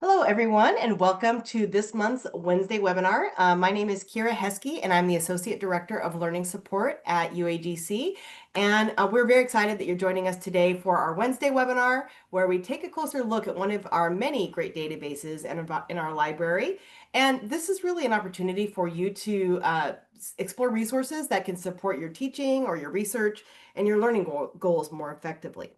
Hello, everyone, and welcome to this month's Wednesday webinar. My name is Kira Heskey, and I'm the Associate Director of Learning Support at UAGC. And we're very excited that you're joining us today for our Wednesday webinar, where we take a closer look at one of our many great databases in our library. And this is really an opportunity for you to explore resources that can support your teaching or your research and your learning goals more effectively.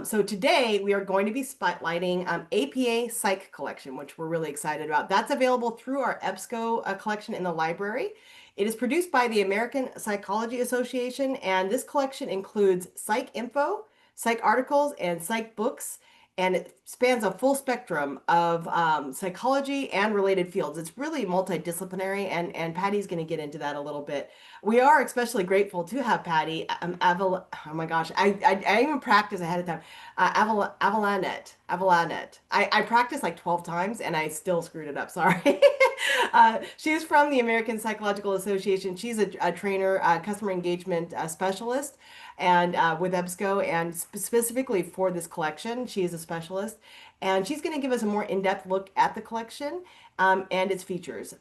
So today we are going to be spotlighting APA Psych collection, which we're really excited about. That's available through our EBSCO collection in the library. It is produced by the American Psychology Association, and this collection includes psych info, psych articles, and psych books, and it spans a full spectrum of psychology and related fields. It's really multidisciplinary, and Patty's going to get into that a little bit. We are especially grateful to have Patty oh my gosh, I even practice ahead of time. Avalanet. I practiced like 12 times and I still screwed it up. Sorry. She's from the American Psychological Association. She's a trainer, customer engagement specialist, and with EBSCO, and specifically for this collection, she is a specialist. And she's going to give us a more in-depth look at the collection and its features.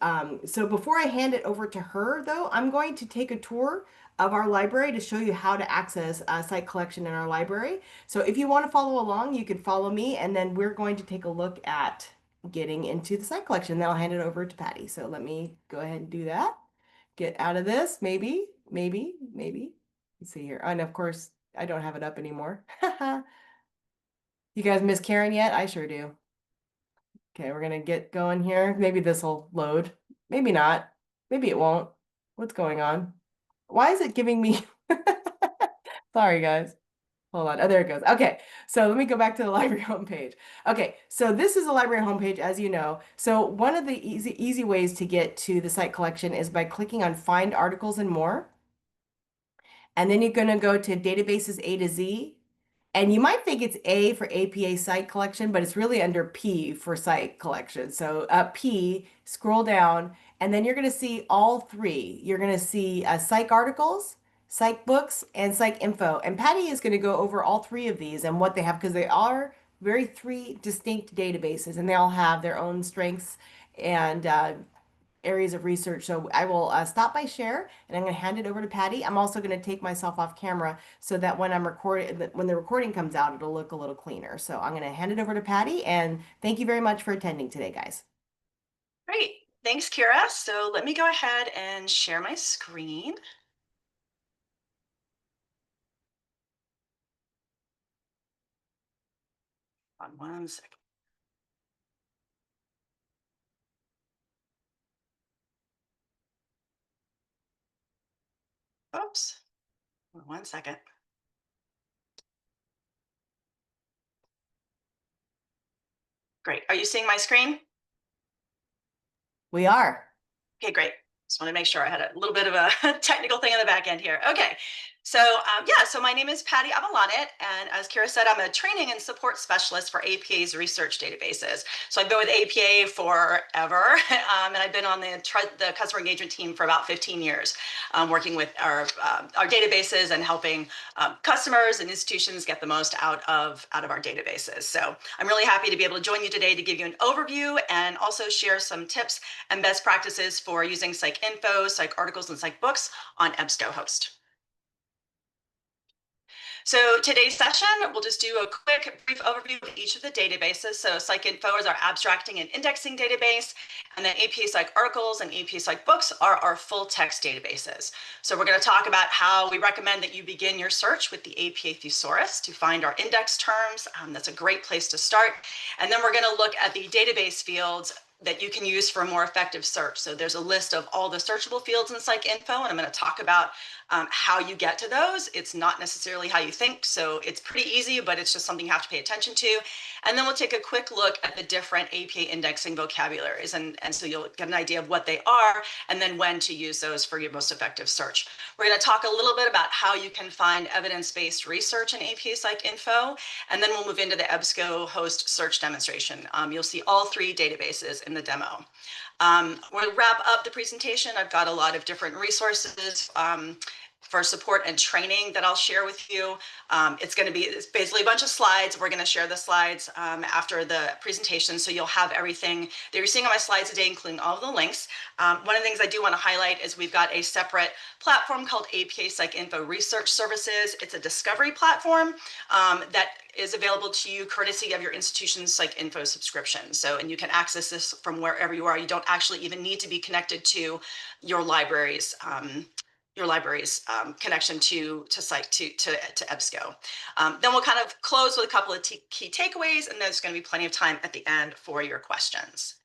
So before I hand it over to her, though, I'm going to take a tour of our library to show you how to access a Psych collection in our library. So if you want to follow along, you can follow me, and then we're going to take a look at getting into the Psych collection. Then I'll hand it over to Patty. So let me go ahead and do that. Get out of this, maybe. Let's see here. And of course, I don't have it up anymore. You guys miss Karen yet? I sure do. Okay, we're gonna get going here. Maybe this will load. Maybe not. Maybe it won't. What's going on? Why is it giving me? Sorry, guys. Hold on. Oh, there it goes. Okay, so let me go back to the library homepage. Okay, so this is the library homepage, as you know. So one of the easy ways to get to the site collection is by clicking on Find Articles and More. And then you're going to go to Databases A to Z. And you might think it's A for APA Psych collection, but it's really under P for Psych collection. So P, scroll down, and then you're going to see all three. You're going to see Psych articles, Psych books, and Psych info. And Patty is going to go over all three of these and what they have, because they are very three distinct databases, and they all have their own strengths and areas of research. So I will stop my share and I'm going to hand it over to Patty. I'm also going to take myself off camera so that when I'm recording, when the recording comes out, it'll look a little cleaner. So I'm going to hand it over to Patty, and thank you very much for attending today, guys. Great. Thanks, Kira. So let me go ahead and share my screen. On one second. Oops. 1 second. Great. Are you seeing my screen? We are. Okay, great. Just want to make sure. I had a little bit of a technical thing on the back end here. Okay, so so my name is Patty Avalanet, and as Kira said, I'm a training and support specialist for APA's research databases. So I've been with APA forever, and I've been on the customer engagement team for about 15 years, working with our databases and helping customers and institutions get the most out of our databases. So I'm really happy to be able to join you today to give you an overview and also share some tips and best practices for using Psych info, Psych articles, and Psych books on EBSCO host. So today's session, we'll just do a quick brief overview of each of the databases. So Psych info is our abstracting and indexing database, and then APA Psych articles and APA Psych books are our full text databases. So we're going to talk about how we recommend that you begin your search with the APA thesaurus to find our index terms. That's a great place to start. And then we're going to look at the database fields that you can use for a more effective search. So there's a list of all the searchable fields in Psych info, and I'm going to talk about how you get to those. It's not necessarily how you think, so it's pretty easy, but it's just something you have to pay attention to. And then we'll take a quick look at the different APA indexing vocabularies, and so you'll get an idea of what they are and then when to use those for your most effective search. We're going to talk a little bit about how you can find evidence-based research in APA Psych info, and then we'll move into the EBSCO host search demonstration. You'll see all three databases in the demo. We'll wrap up the presentation. I've got a lot of different resources for support and training that I'll share with you. It's basically a bunch of slides. We're going to share the slides after the presentation, so you'll have everything that you're seeing on my slides today, including all of the links. One of the things I do want to highlight is we've got a separate platform called APA Psych Info Research Services. It's a discovery platform that is available to you courtesy of your institution's Psych Info subscription. So, and you can access this from wherever you are. You don't actually even need to be connected to your library's connection to Psych to EBSCO. Then we'll kind of close with a couple of key takeaways, and there's going to be plenty of time at the end for your questions.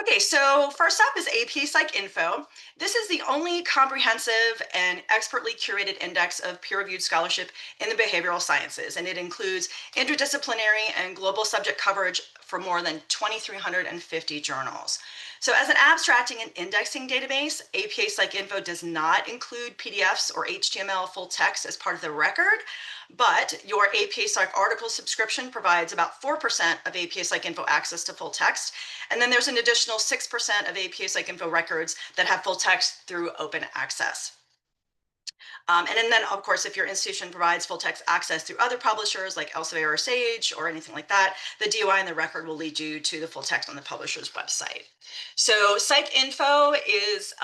Okay, so first up is AP Psych Info. This is the only comprehensive and expertly curated index of peer-reviewed scholarship in the behavioral sciences, and it includes interdisciplinary and global subject coverage for more than 2,350 journals. So as an abstracting and indexing database, APA Psych Info does not include PDFs or HTML full text as part of the record, but your APA Psych article subscription provides about 4% of APA Psych Info access to full text. And then there's an additional 6% of APA Psych Info records that have full text through open access. And then, of course, if your institution provides full text access through other publishers like Elsevier or Sage or anything like that, the DOI in the record will lead you to the full text on the publisher's website. So Psych Info is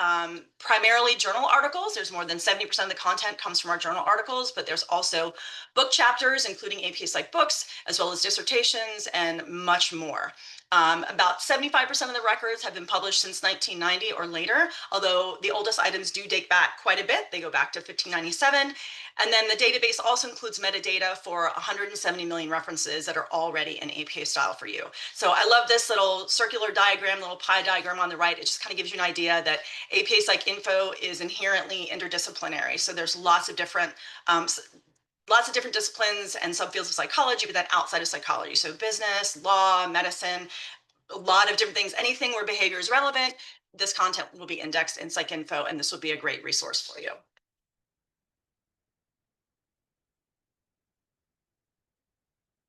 primarily journal articles. There's more than 70% of the content comes from our journal articles, but there's also book chapters, including APA Psych books, as well as dissertations and much more. About 75% of the records have been published since 1990 or later, although the oldest items do date back quite a bit. They go back to 1597. And then the database also includes metadata for 170 million references that are already in APA style for you. So I love this little circular diagram, little pie diagram on the right. It just kind of gives you an idea that APA Psych Info is inherently interdisciplinary. So there's lots of different disciplines and subfields of psychology, but then outside of psychology. So business, law, medicine, a lot of different things. Anything where behavior is relevant, this content will be indexed in Psych Info, and this will be a great resource for you.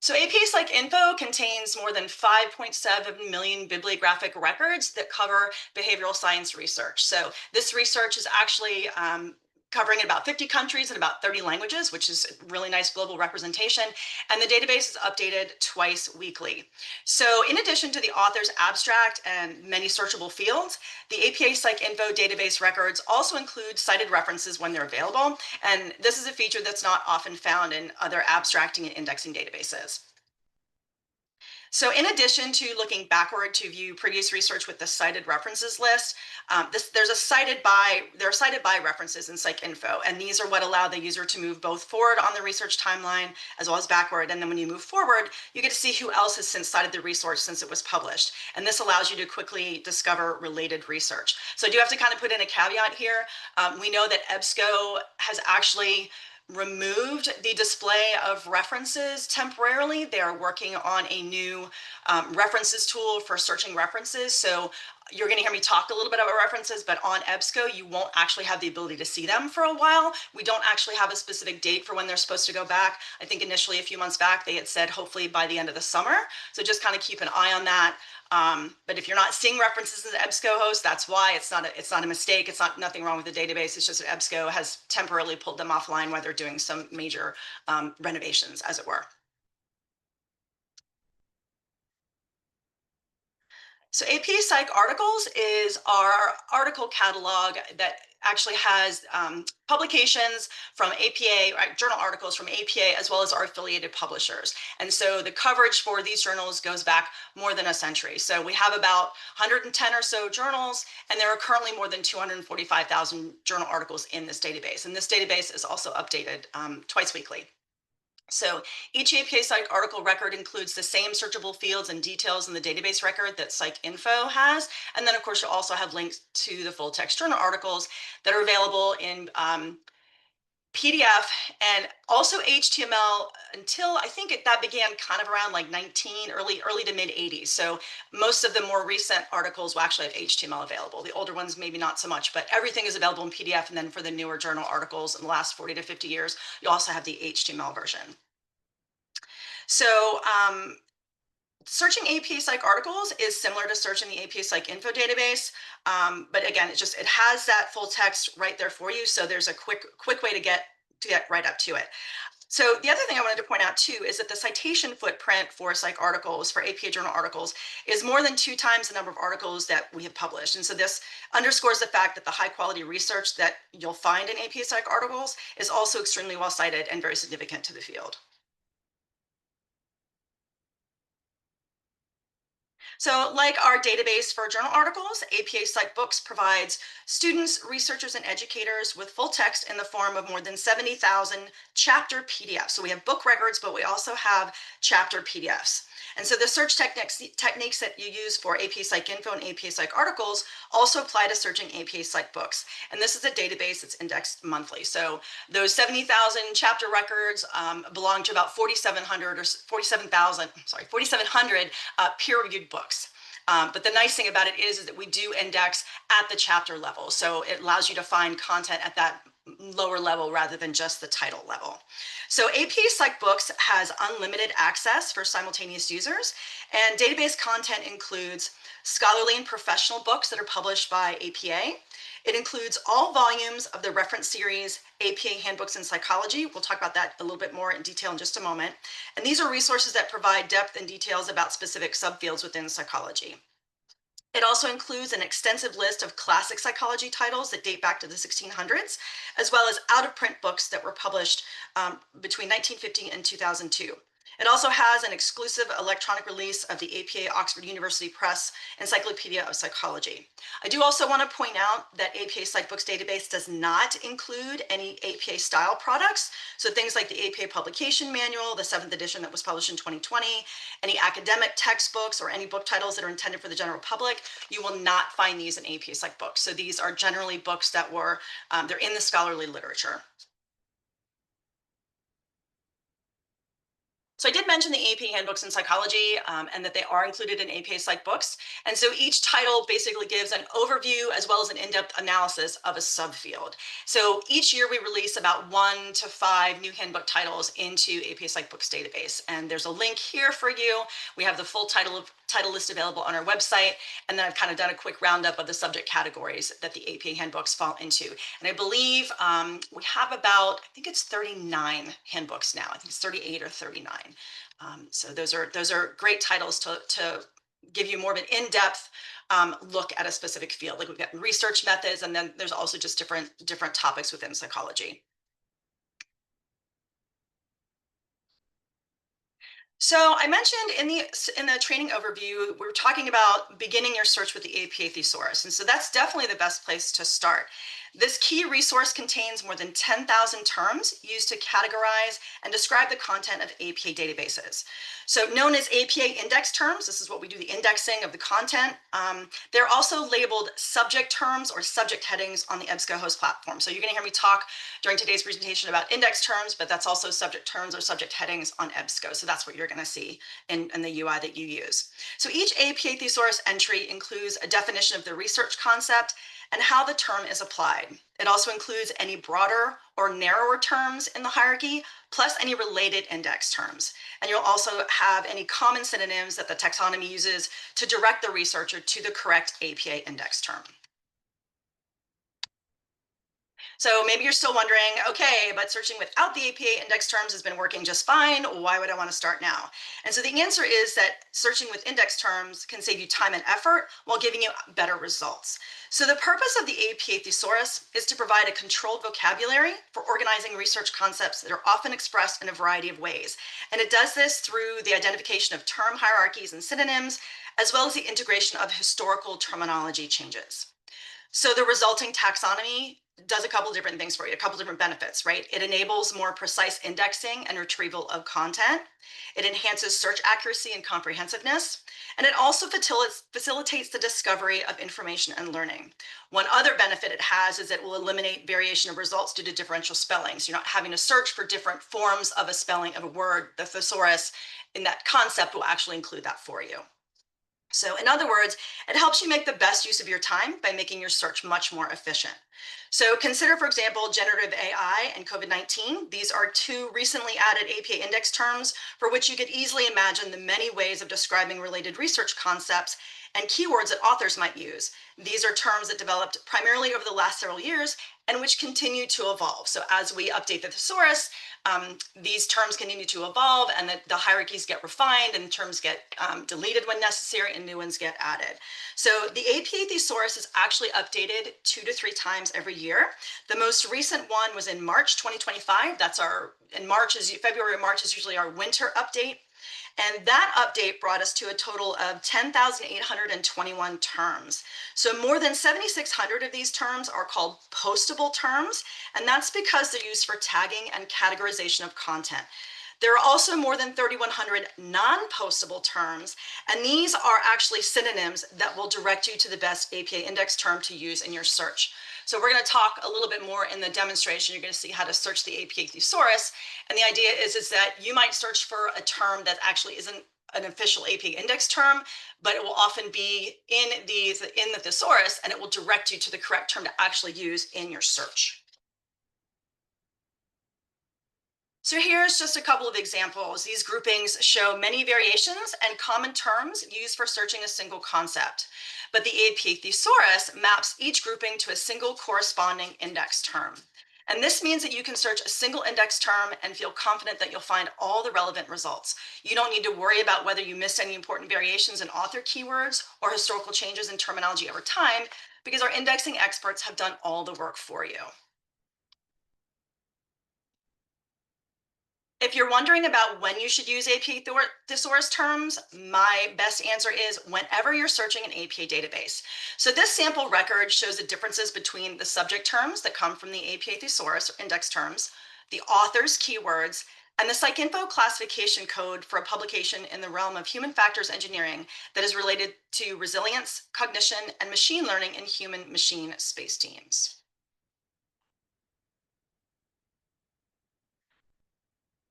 So APA Psych Info contains more than 5.7 million bibliographic records that cover behavioral science research. So this research is actually covering about 50 countries and about 30 languages, which is really nice global representation. And the database is updated twice weekly. So in addition to the author's abstract and many searchable fields, the APA Psych Info database records also include cited references when they're available. And this is a feature that's not often found in other abstracting and indexing databases. So in addition to looking backward to view previous research with the cited references list, there are cited by references in Psych Info, and these are what allow the user to move both forward on the research timeline as well as backward. And then when you move forward, you get to see who else has since cited the resource since it was published. And this allows you to quickly discover related research. So I do have to kind of put in a caveat here. We know that EBSCO has actually removed the display of references temporarily. They are working on a new references tool for searching references. So you're going to hear me talk a little bit about references, but on EBSCO, you won't actually have the ability to see them for a while. We don't actually have a specific date for when they're supposed to go back. I think initially a few months back, they had said hopefully by the end of the summer. So just kind of keep an eye on that. But if you're not seeing references in the EBSCO host, that's why. It's not a mistake. It's nothing wrong with the database. It's just that EBSCO has temporarily pulled them offline while they're doing some major renovations, as it were. So AP Psych Articles is our article catalog that actually has publications from APA, right, journal articles from APA, as well as our affiliated publishers. And so the coverage for these journals goes back more than a century. So we have about 110 or so journals, and there are currently more than 245,000 journal articles in this database. And this database is also updated twice weekly. So each APA Psych article record includes the same searchable fields and details in the database record that Psych Info has. And then, of course, you'll also have links to the full text journal articles that are available in PDF and also HTML until I think that began kind of around like early to mid 80s. So most of the more recent articles will actually have HTML available. The older ones, maybe not so much, but everything is available in PDF. And then for the newer journal articles in the last 40 to 50 years, you also have the HTML version. So searching APA Psych articles is similar to searching the APA Psych info database. But again, it has that full text right there for you. So there's a quick way to get right up to it. So the other thing I wanted to point out too is that the citation footprint for psych articles, for APA journal articles, is more than 2 times the number of articles that we have published. And so this underscores the fact that the high quality research that you'll find in APA psych articles is also extremely well cited and very significant to the field. So like our database for journal articles, APA Psych Books provides students, researchers, and educators with full text in the form of more than 70,000 chapter PDFs. So we have book records, but we also have chapter PDFs. And so the search techniques that you use for APA Psych Info and APA Psych articles also apply to searching APA Psych Books. And this is a database that's indexed monthly. So those 70,000 chapter records belong to about 4,700 or 47,000, sorry, 4,700 peer-reviewed books. But the nice thing about it is that we do index at the chapter level. So it allows you to find content at that lower level rather than just the title level. So APA Psych Books has unlimited access for simultaneous users, and database content includes scholarly and professional books that are published by APA. It includes all volumes of the reference series APA Handbooks in Psychology. We'll talk about that a little bit more in detail in just a moment. And these are resources that provide depth and details about specific subfields within psychology. It also includes an extensive list of classic psychology titles that date back to the 1600s, as well as out-of-print books that were published between 1950 and 2002. It also has an exclusive electronic release of the APA Oxford University Press Encyclopedia of Psychology. I do also want to point out that APA Psych Books database does not include any APA style products. So things like the APA Publication Manual, the 7th edition that was published in 2020, any academic textbooks or any book titles that are intended for the general public, you will not find these in APA Psych Books. So these are generally books that were, they're in the scholarly literature. So I did mention the APA Handbooks in Psychology and that they are included in APA Psych Books. And so each title basically gives an overview as well as an in-depth analysis of a subfield. So each year we release about 1 to 5 new handbook titles into APA Psych Books database. And there's a link here for you. We have the full title list available on our website. And then I've kind of done a quick roundup of the subject categories that the APA handbooks fall into. And I believe we have about, I think it's 39 handbooks now. I think it's 38 or 39. So those are great titles to give you more of an in-depth look at a specific field. Like we've got research methods, and then there's also just different topics within psychology. So I mentioned in the training overview, we were talking about beginning your search with the APA thesaurus. And so that's definitely the best place to start. This key resource contains more than 10,000 terms used to categorize and describe the content of APA databases. So known as APA index terms, this is what we do the indexing of the content. They're also labeled subject terms or subject headings on the EBSCO host platform. So you're going to hear me talk during today's presentation about index terms, but that's also subject terms or subject headings on EBSCO. So that's what you're going to see in the UI that you use. So each APA thesaurus entry includes a definition of the research concept and how the term is applied. It also includes any broader or narrower terms in the hierarchy, plus any related index terms. And you'll also have any common synonyms that the taxonomy uses to direct the researcher to the correct APA index term. So maybe you're still wondering, okay, but searching without the APA index terms has been working just fine. Why would I want to start now? And so the answer is that searching with index terms can save you time and effort while giving you better results. So the purpose of the APA thesaurus is to provide a controlled vocabulary for organizing research concepts that are often expressed in a variety of ways. And it does this through the identification of term hierarchies and synonyms, as well as the integration of historical terminology changes. So the resulting taxonomy does a couple different things for you, a couple different benefits, right? It enables more precise indexing and retrieval of content. It enhances search accuracy and comprehensiveness. And it also facilitates the discovery of information and learning. One other benefit it has is it will eliminate variation of results due to differential spellings. You're not having to search for different forms of a spelling of a word. The thesaurus in that concept will actually include that for you. So in other words, it helps you make the best use of your time by making your search much more efficient. So consider, for example, generative AI and COVID-19. These are two recently added APA index terms for which you could easily imagine the many ways of describing related research concepts and keywords that authors might use. These are terms that developed primarily over the last several years and which continue to evolve. So as we update the thesaurus, these terms continue to evolve, and the hierarchies get refined, and terms get deleted when necessary, and new ones get added. So the APA thesaurus is actually updated 2 to 3 times every year. The most recent one was in March 2025. February or March is usually our winter update. And that update brought us to a total of 10,821 terms. So more than 7,600 of these terms are called postable terms, and that's because they're used for tagging and categorization of content. There are also more than 3,100 non-postable terms, and these are actually synonyms that will direct you to the best APA index term to use in your search. So we're going to talk a little bit more in the demonstration. You're going to see how to search the APA thesaurus. And the idea is that you might search for a term that actually isn't an official APA index term, but it will often be in the thesaurus, and it will direct you to the correct term to actually use in your search. So here's just a couple of examples. These groupings show many variations and common terms used for searching a single concept. But the APA thesaurus maps each grouping to a single corresponding index term. And this means that you can search a single index term and feel confident that you'll find all the relevant results. You don't need to worry about whether you missed any important variations in author keywords or historical changes in terminology over time, because our indexing experts have done all the work for you. If you're wondering about when you should use APA thesaurus terms, my best answer is whenever you're searching an APA database. So this sample record shows the differences between the subject terms that come from the APA thesaurus or index terms, the author's keywords, and the PsycInfo classification code for a publication in the realm of human factors engineering that is related to resilience, cognition, and machine learning in human-machine space teams.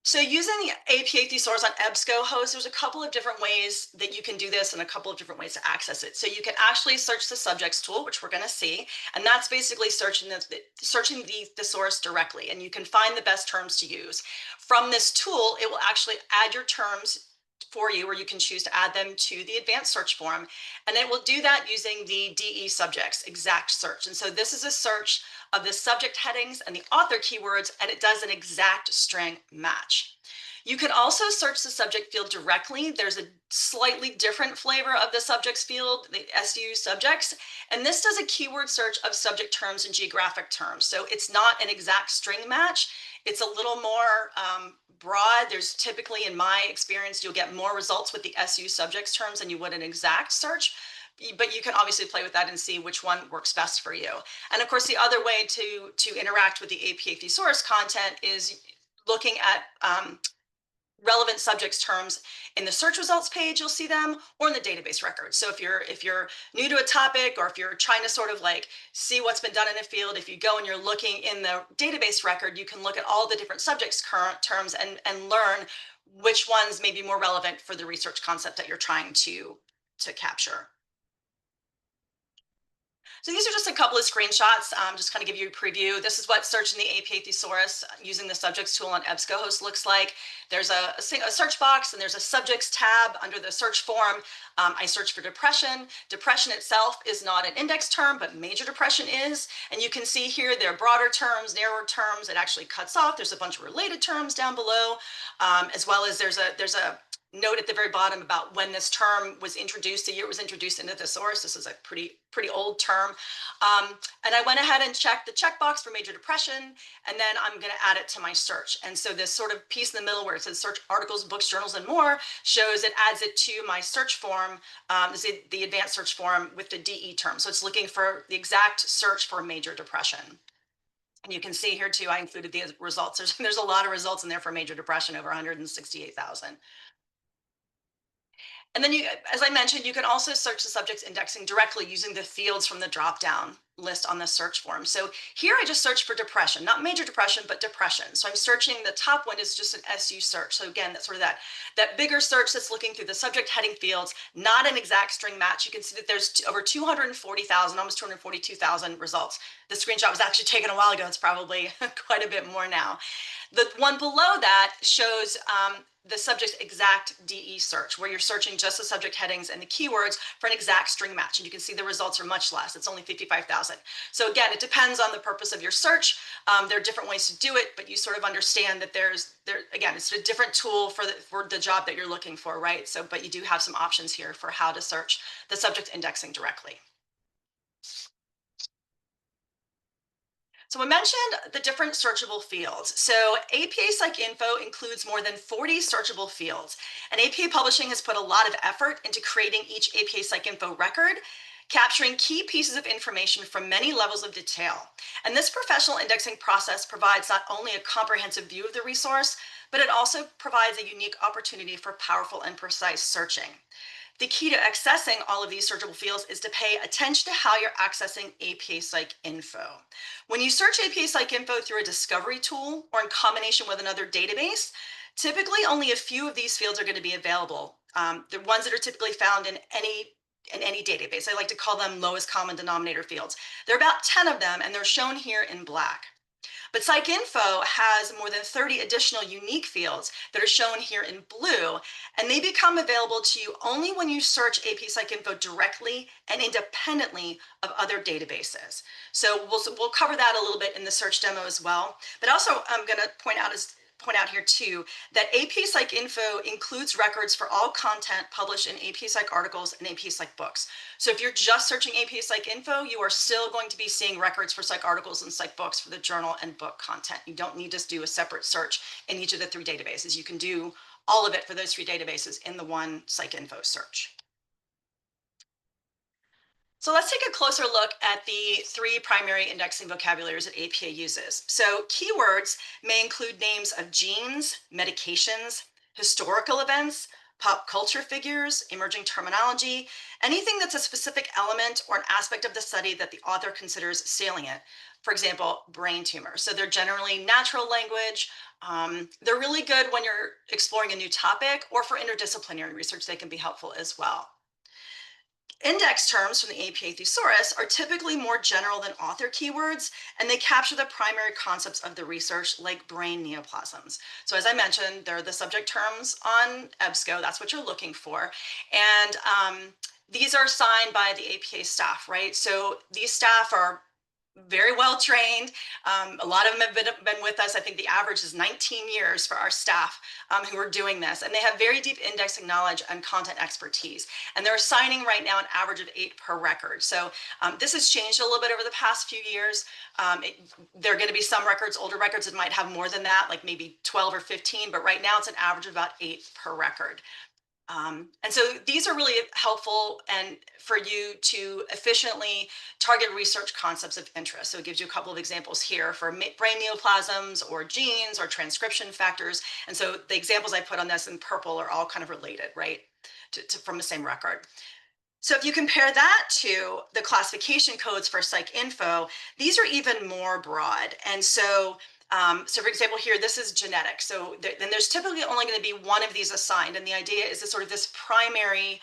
So using the APA thesaurus on EBSCOhost, there's a couple of different ways that you can do this and a couple of different ways to access it. So you can actually search the subjects tool, which we're going to see, and that's basically searching the thesaurus directly, and you can find the best terms to use. From this tool, it will actually add your terms for you, or you can choose to add them to the advanced search form, and it will do that using the DE subjects exact search. And so this is a search of the subject headings and the author keywords, and it does an exact string match. You can also search the subject field directly. There's a slightly different flavor of the subjects field, the SU subjects, and this does a keyword search of subject terms and geographic terms. So it's not an exact string match. It's a little more broad. There's typically, in my experience, you'll get more results with the SU subjects terms than you would an exact search. But you can obviously play with that and see which one works best for you. And of course, the other way to interact with the APA thesaurus content is looking at relevant subjects terms in the search results page. You'll see them, or in the database record. So if you're new to a topic, or if you're trying to sort of like see what's been done in a field, if you go and you're looking in the database record, you can look at all the different subjects current terms and learn which ones may be more relevant for the research concept that you're trying to capture. So these are just a couple of screenshots, just kind of give you a preview. This is what searching the APA thesaurus using the subjects tool on EBSCOhost looks like. There's a search box, and there's a subjects tab under the search form. I search for depression. Depression itself is not an index term, but major depression is. And you can see here there are broader terms, narrower terms. It actually cuts off. There's a bunch of related terms down below, as well as there's a note at the very bottom about when this term was introduced, the year it was introduced into the thesaurus. This is a pretty old term. And I went ahead and checked the checkbox for major depression, and then I'm going to add it to my search. And so this sort of piece in the middle where it says search articles, books, journals, and more shows it adds it to my search form, the advanced search form with the DE term. So it's looking for the exact search for major depression. And you can see here too, I included the results. There's a lot of results in there for major depression, over 168,000. And then as I mentioned, you can also search the subject's indexing directly using the fields from the dropdown. list on the search form. So here I just searched for depression, not major depression, but depression. So I'm searching, the top one is just an SU search. So again, that's sort of that bigger search that's looking through the subject heading fields, not an exact string match. You can see that there's over 240,000, almost 242,000 results. The screenshot was actually taken a while ago. It's probably quite a bit more now. The one below that shows the subject's exact DE search, where you're searching just the subject headings and the keywords for an exact string match. And you can see the results are much less. It's only 55,000. So again, it depends on the purpose of your search. There are different ways to do it, but you sort of understand that again, it's a different tool for the job that you're looking for, right? So, but you do have some options here for how to search the subject indexing directly. So I mentioned the different searchable fields. So APA Psych Info includes more than 40 searchable fields, and APA Publishing has put a lot of effort into creating each APA Psych Info record, capturing key pieces of information from many levels of detail. And this professional indexing process provides not only a comprehensive view of the resource, but it also provides a unique opportunity for powerful and precise searching. The key to accessing all of these searchable fields is to pay attention to how you're accessing APA Psych Info. When you search APA Psych Info through a discovery tool or in combination with another database, typically only a few of these fields are going to be available. The ones that are typically found in any database. I like to call them lowest common denominator fields. There are about 10 of them, and they're shown here in black. But PsycInfo has more than 30 additional unique fields that are shown here in blue, and they become available to you only when you search AP PsycInfo directly and independently of other databases. So we'll cover that a little bit in the search demo as well. But also I'm going to point out here too that AP Psych Info includes records for all content published in AP Psych articles and AP Psych books. So if you're just searching AP Psych Info, you are still going to be seeing records for Psych articles and Psych books for the journal and book content. You don't need to do a separate search in each of the 3 databases. You can do all of it for those 3 databases in the one Psych Info search. So let's take a closer look at the 3 primary indexing vocabularies that APA uses. So keywords may include names of genes, medications, historical events, pop culture figures, emerging terminology, anything that's a specific element or an aspect of the study that the author considers salient. For example, brain tumors. So they're generally natural language. They're really good when you're exploring a new topic, or for interdisciplinary research, they can be helpful as well. Index terms from the APA thesaurus are typically more general than author keywords, and they capture the primary concepts of the research, like brain neoplasms. So as I mentioned, they're the subject terms on EBSCO. That's what you're looking for. And these are assigned by the APA staff, right? So these staff are very well trained. A lot of them have been with us. I think the average is 19 years for our staff who are doing this. And they have very deep indexing knowledge and content expertise. And they're assigning right now an average of 8 per record. So this has changed a little bit over the past few years. There are going to be some records, older records, that might have more than that, like maybe 12 or 15. But right now it's an average of about 8 per record. And so these are really helpful and for you to efficiently target research concepts of interest. So it gives you a couple of examples here for brain neoplasms or genes or transcription factors. And so the examples I put on this in purple are all kind of related, right, from the same record. So if you compare that to the classification codes for PsycInfo, these are even more broad. And so for example, here, this is genetic. So then there's typically only going to be one of these assigned. And the idea is sort of this primary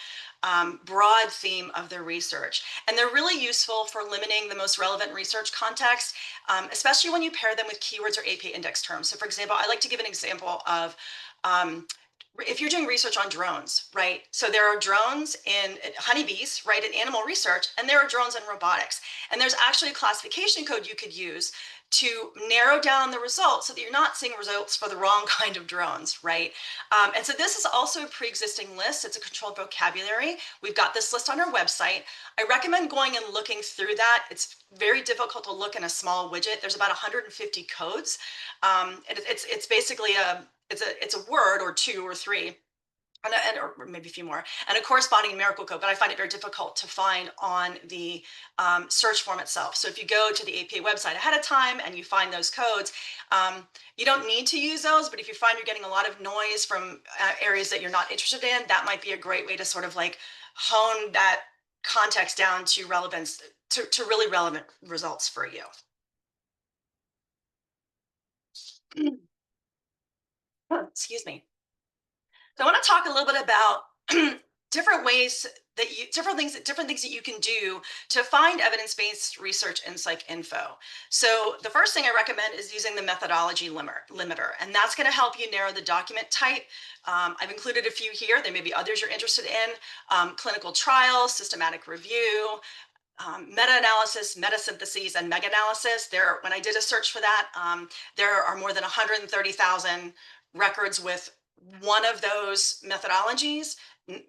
broad theme of the research. And they're really useful for limiting the most relevant research context, especially when you pair them with keywords or APA index terms. So for example, I like to give an example of if you're doing research on drones, right? So there are drones in honeybees, right, in animal research, and there are drones in robotics. And there's actually a classification code you could use to narrow down the results so that you're not seeing results for the wrong kind of drones, right? And so this is also a pre-existing list. It's a controlled vocabulary. We've got this list on our website. I recommend going and looking through that. It's very difficult to look in a small widget. There's about 150 codes. And it's basically it's a word or 2 or 3. Or maybe a few more, and a corresponding numerical code, but I find it very difficult to find on the search form itself. So if you go to the APA website ahead of time and you find those codes, you don't need to use those, but if you find you're getting a lot of noise from areas that you're not interested in, that might be a great way to sort of like hone that context down to relevance, to really relevant results for you. Excuse me. So I want to talk a little bit about different ways that different things that you can do to find evidence-based research in psych info. So the first thing I recommend is using the methodology limiter, and that's going to help you narrow the document type. I've included a few here. There may be others you're interested in. Clinical trials, systematic review, meta-analysis, meta-syntheses, and mega-analysis. When I did a search for that, there are more than 130,000 records with one of those methodologies.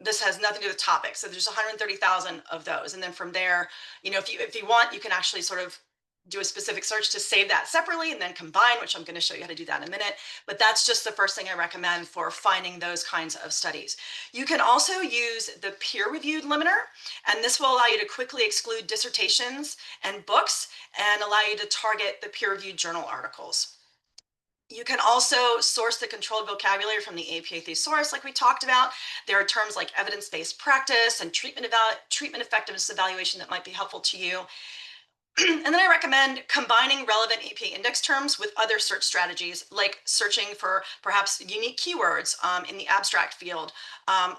This has nothing to do with topics. So there's 130,000 of those. And then from there, if you want, you can actually sort of do a specific search to save that separately and then combine, which I'm going to show you how to do that in a minute. But that's just the first thing I recommend for finding those kinds of studies. You can also use the peer-reviewed limiter, and this will allow you to quickly exclude dissertations and books and allow you to target the peer-reviewed journal articles. You can also source the controlled vocabulary from the APA thesaurus, like we talked about. There are terms like evidence-based practice and treatment effectiveness evaluation that might be helpful to you. And then I recommend combining relevant APA index terms with other search strategies, like searching for perhaps unique keywords in the abstract field,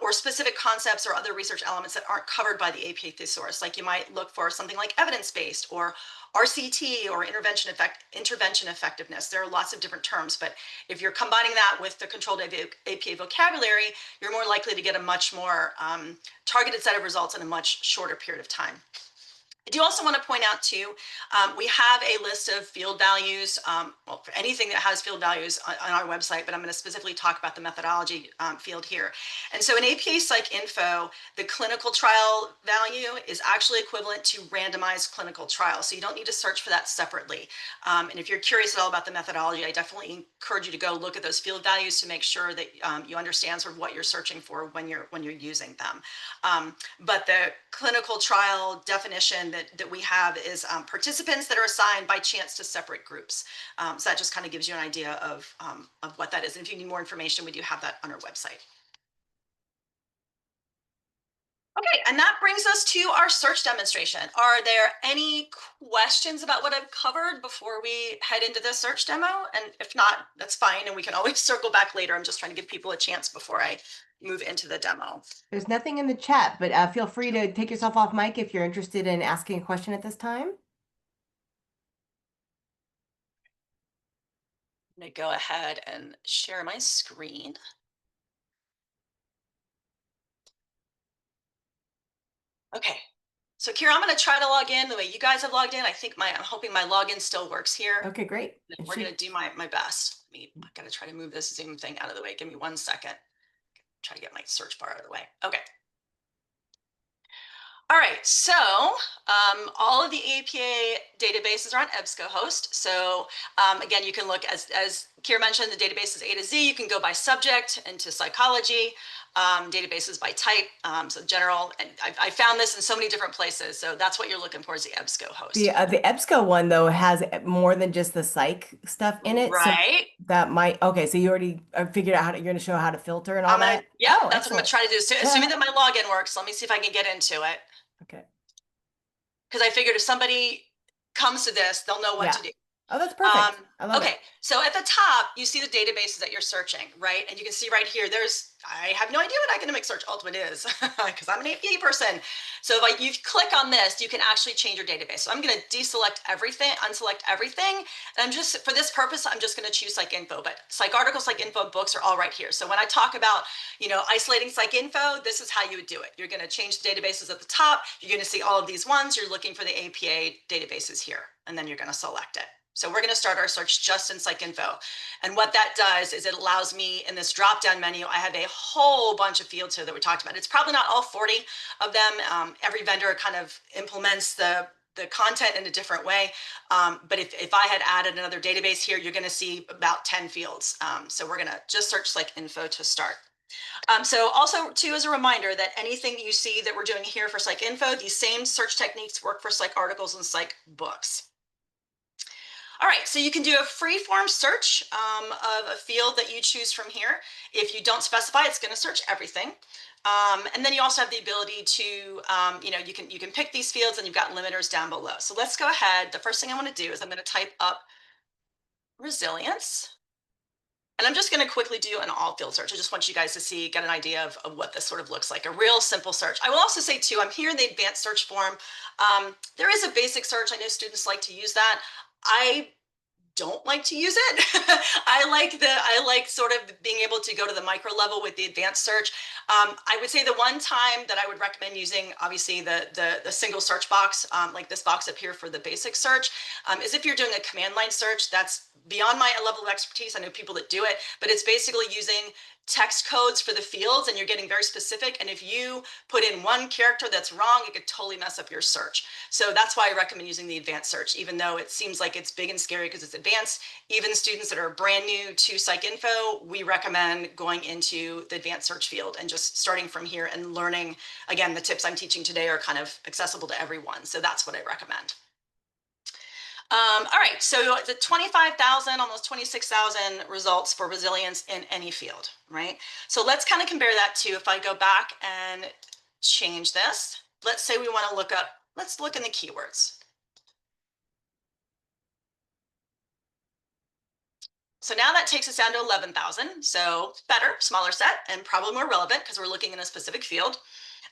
or specific concepts or other research elements that aren't covered by the APA thesaurus. Like you might look for something like evidence-based or RCT or intervention effectiveness. There are lots of different terms, but if you're combining that with the controlled APA vocabulary, you're more likely to get a much more targeted set of results in a much shorter period of time. I do also want to point out too, we have a list of field values, well, for anything that has field values on our website, but I'm going to specifically talk about the methodology field here. And so in APA Psych Info, the clinical trial value is actually equivalent to randomized clinical trial. So you don't need to search for that separately. And if you're curious at all about the methodology, I definitely encourage you to go look at those field values to make sure that you understand sort of what you're searching for when you're using them. But the clinical trial definition that we have is participants that are assigned by chance to separate groups. So that just kind of gives you an idea of what that is. And if you need more information, we do have that on our website. Okay, and that brings us to our search demonstration. Are there any questions about what I've covered before we head into the search demo? And if not, that's fine, and we can always circle back later. I'm just trying to give people a chance before I move into the demo. There's nothing in the chat, but feel free to take yourself off mic if you're interested in asking a question at this time. I'm going to go ahead and share my screen. Okay, so Kira, I'm going to try to log in the way you guys have logged in. I'm hoping my login still works here. Okay, great. We're going to do my best. I got to try to move this Zoom thing out of the way. Give me 1 second. Try to get my search bar out of the way. Okay. All right, so all of the APA databases are on EBSCOhost. So again, you can look, as Kira mentioned, the database is A to Z. You can go by subject into psychology, databases by type, so general. And I found this in so many different places. So that's what you're looking for is the EBSCOhost. The EBSCO one, though, has more than just the psych stuff in it. Right. So that might, okay, so you already figured out you're going to show how to filter and all that? Yeah, oh, that's what I'm going to try to do. So, assuming that my login works, let me see if I can get into it. Okay. Because I figured if somebody comes to this, they'll know what to do. Oh, that's perfect. I love it. So at the top, you see the databases that you're searching, right? And you can see right here, I have no idea what academic search ultimate is because I'm an APA person. So if you click on this, you can actually change your database. So I'm going to deselect everything, unselect everything. And for this purpose, I'm just going to choose Psych Info, but Psych articles, Psych Info, books are all right here. So when I talk about, isolating Psych Info, this is how you would do it. You're going to change the databases at the top. You're going to see all of these ones. You're looking for the APA databases here, and then you're going to select it. So we're going to start our search just in Psych Info. And what that does is it allows me in this drop-down menu, I have a whole bunch of fields here that we talked about. It's probably not all 40 of them. Every vendor kind of implements the content in a different way. But if I had added another database here, you're going to see about 10 fields. So we're going to just search Psych Info to start. So also too, as a reminder that anything that you see that we're doing here for Psych Info, these same search techniques work for Psych articles and Psych books. All right, so you can do a free-form search of a field that you choose from here. If you don't specify, it's going to search everything. And then you also have the ability to, you can pick these fields, and you've got limiters down below. So let's go ahead. The first thing I want to do is I'm going to type up resilience. And I'm just going to quickly do an all field search. I just want you guys to get an idea of what this sort of looks like, a real simple search. I will also say too, I'm here in the advanced search form. There is a basic search. I know students like to use that. I don't like to use it. I like sort of being able to go to the micro level with the advanced search. I would say the one time that I would recommend using, obviously, the single search box, like this box up here for the basic search, is if you're doing a command line search. That's beyond my level of expertise. I know people that do it, but it's basically using text codes for the fields, and you're getting very specific. And if you put in one character that's wrong, it could totally mess up your search. So that's why I recommend using the advanced search, even though it seems like it's big and scary because it's advanced. Even students that are brand new to Psych Info, we recommend going into the advanced search field and just starting from here and learning. Again, the tips I'm teaching today are kind of accessible to everyone. So that's what I recommend. All right, so the 25,000, almost 26,000 results for resilience in any field, right? So let's kind of compare that to, if I go back and change this, let's say we want to look up, let's look in the keywords. So now that takes us down to 11,000. So better, smaller set, and probably more relevant because we're looking in a specific field.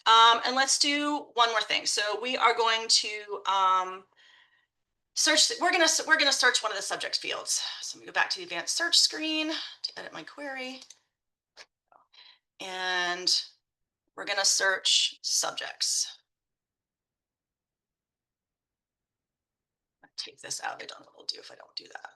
And let's do one more thing. So we are going to search. We're gonna search one of the subject fields. So let me go back to the advanced search screen to edit my query, and we're gonna search subjects. Take this out. I don't know what it'll do if I don't do that.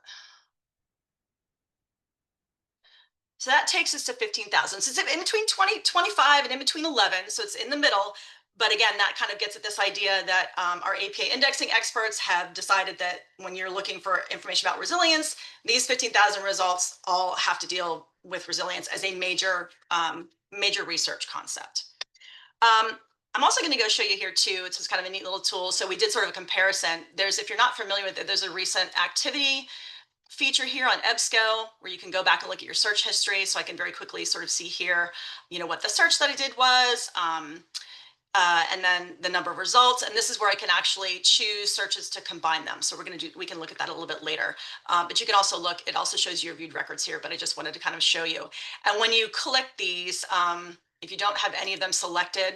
So that takes us to 15,000. So it's in between 20, 25 and in between 11. So it's in the middle. But again, that kind of gets at this idea that our APA indexing experts have decided that when you're looking for information about resilience, these 15,000 results all have to deal with resilience as a major research concept. I'm also going to go show you here too. It's just kind of a neat little tool. So we did sort of a comparison. If you're not familiar with it, there's a recent activity feature here on EBSCO where you can go back and look at your search history. So I can very quickly sort of see here, what the search that I did was, and then the number of results. And this is where I can actually choose searches to combine them. So we can look at that a little bit later. But you can also look, it also shows you reviewed records here, but I just wanted to kind of show you. And when you click these, if you don't have any of them selected,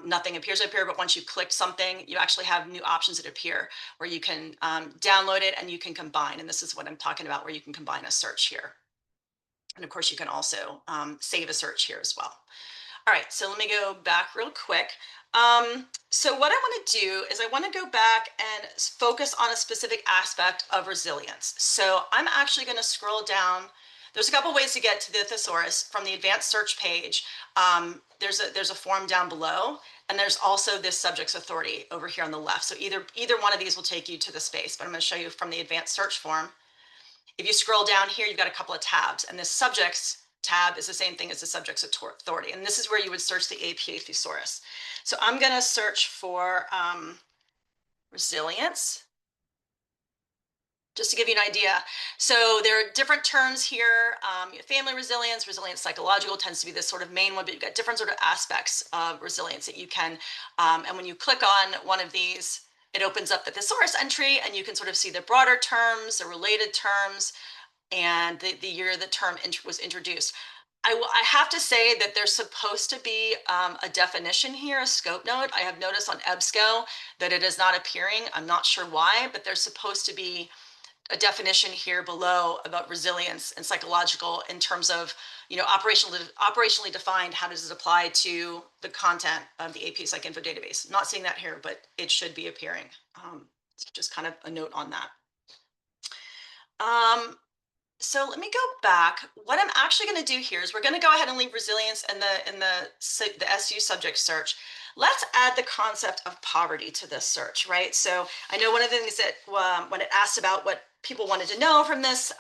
nothing appears up here, but once you've clicked something, you actually have new options that appear where you can download it and you can combine. And this is what I'm talking about, where you can combine a search here. And of course, you can also save a search here as well. All right, so let me go back real quick. So what I want to do is I want to go back and focus on a specific aspect of resilience. So I'm actually going to scroll down. There's a couple ways to get to the thesaurus from the advanced search page. There's a form down below, and there's also this subject's authority over here on the left. So either one of these will take you to the space, but I'm going to show you from the advanced search form. If you scroll down here, you've got a couple of tabs, and this subjects tab is the same thing as the subject's authority. And this is where you would search the APA thesaurus. So I'm going to search for resilience, just to give you an idea. So there are different terms here. Family resilience, resilience psychological tends to be this sort of main one, but you've got different sort of aspects of resilience that you can, and when you click on one of these, it opens up the thesaurus entry, and you can sort of see the broader terms, the related terms, and the year the term was introduced. I have to say that there's supposed to be a definition here, a scope note. I have noticed on EBSCO that it is not appearing. I'm not sure why, but there's supposed to be a definition here below about resilience and psychological in terms of, operationally defined. How does it apply to the content of the AP Psych Info database? I'm not seeing that here, but it should be appearing. It's just kind of a note on that. So let me go back. What I'm actually going to do here is we're going to go ahead and leave resilience in the SU subject search. Let's add the concept of poverty to this search, right? So I know one of the things that when it asks about what people wanted to know from this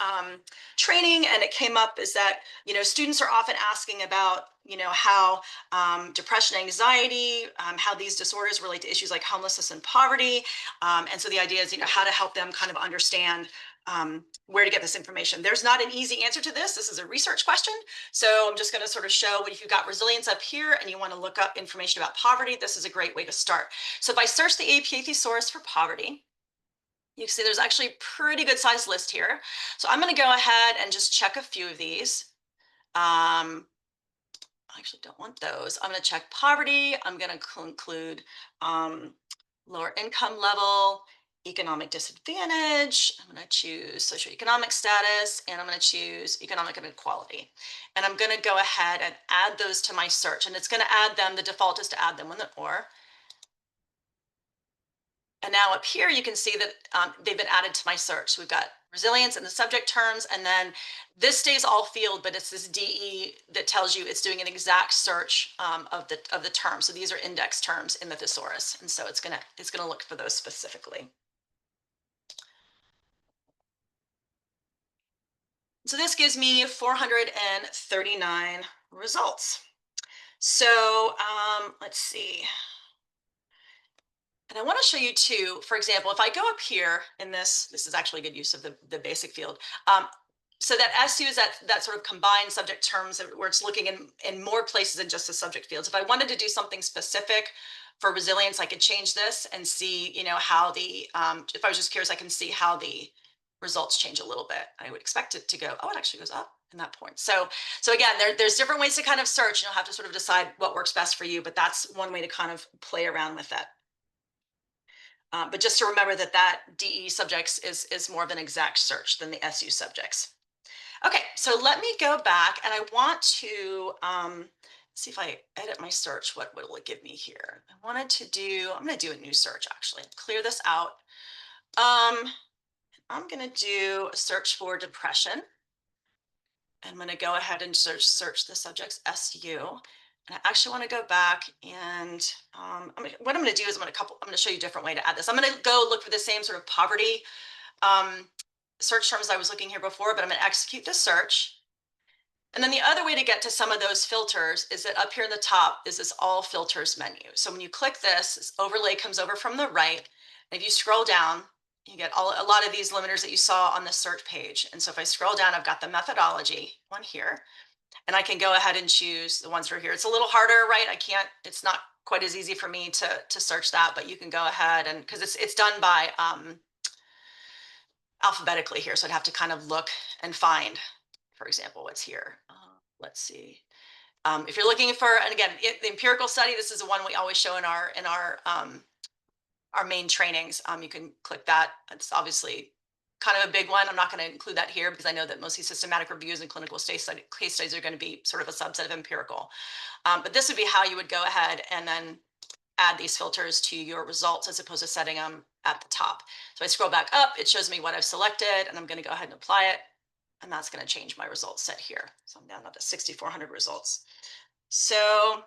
training, and it came up, is that, students are often asking about, how depression, anxiety, how these disorders relate to issues like homelessness and poverty. And so the idea is, how to help them kind of understand where to get this information. There's not an easy answer to this. This is a research question. So I'm just going to sort of show, if you've got resilience up here and you want to look up information about poverty, this is a great way to start. So if I search the APA thesaurus for poverty, you can see there's actually a pretty good sized list here. So I'm going to go ahead and just check a few of these. I actually don't want those. I'm going to check poverty. I'm going to include lower income level, economic disadvantage. I'm going to choose socioeconomic status, and I'm going to choose economic inequality. And I'm going to go ahead and add those to my search. And it's going to add them. The default is to add them with an or. And now up here, you can see that they've been added to my search. So we've got resilience in the subject terms, and then this stays all field, but it's this DE that tells you it's doing an exact search of the term. So these are index terms in the thesaurus, and so it's gonna look for those specifically. So this gives me 439 results. So let's see. And I want to show you too, for example, if I go up here in this is actually a good use of the basic field. So that SU is that sort of combined subject terms where it's looking in more places than just the subject fields. If I wanted to do something specific for resilience, I could change this and see, how the, if I was just curious, I can see how the results change a little bit. I would expect it to go, oh, it actually goes up in that point. So again, there's different ways to kind of search, and you'll have to sort of decide what works best for you, but that's one way to kind of play around with that. But just to remember that DE subjects is more of an exact search than the SU subjects. Okay, so let me go back, and I want to see if I edit my search, what will it give me here? I'm going to do a new search, actually. Clear this out. I'm going to do a search for depression. I'm going to go ahead and search the subjects SU. And I actually want to go back and what I'm going to do is I'm going to show you a different way to add this. I'm going to go look for the same sort of poverty search terms I was looking here before, but I'm going to execute the search. And then the other way to get to some of those filters is that up here in the top is this all filters menu. So when you click this overlay comes over from the right. And if you scroll down, you get a lot of these limiters that you saw on the search page. And so if I scroll down, I've got the methodology one here. And I can go ahead and choose the ones that are here. It's a little harder, right? It's not quite as easy for me to search that, but you can go ahead and, because it's done by alphabetically here. So I'd have to kind of look and find, for example, what's here. Let's see. If you're looking for, and again, the empirical study, this is the one we always show in our main trainings. You can click that. It's obviously kind of a big one. I'm not going to include that here because I know that mostly systematic reviews and clinical case studies are going to be sort of a subset of empirical. But this would be how you would go ahead and then add these filters to your results as opposed to setting them at the top. So I scroll back up, it shows me what I've selected, and I'm going to go ahead and apply it. And that's going to change my results set here. So I'm down to 6,400 results. So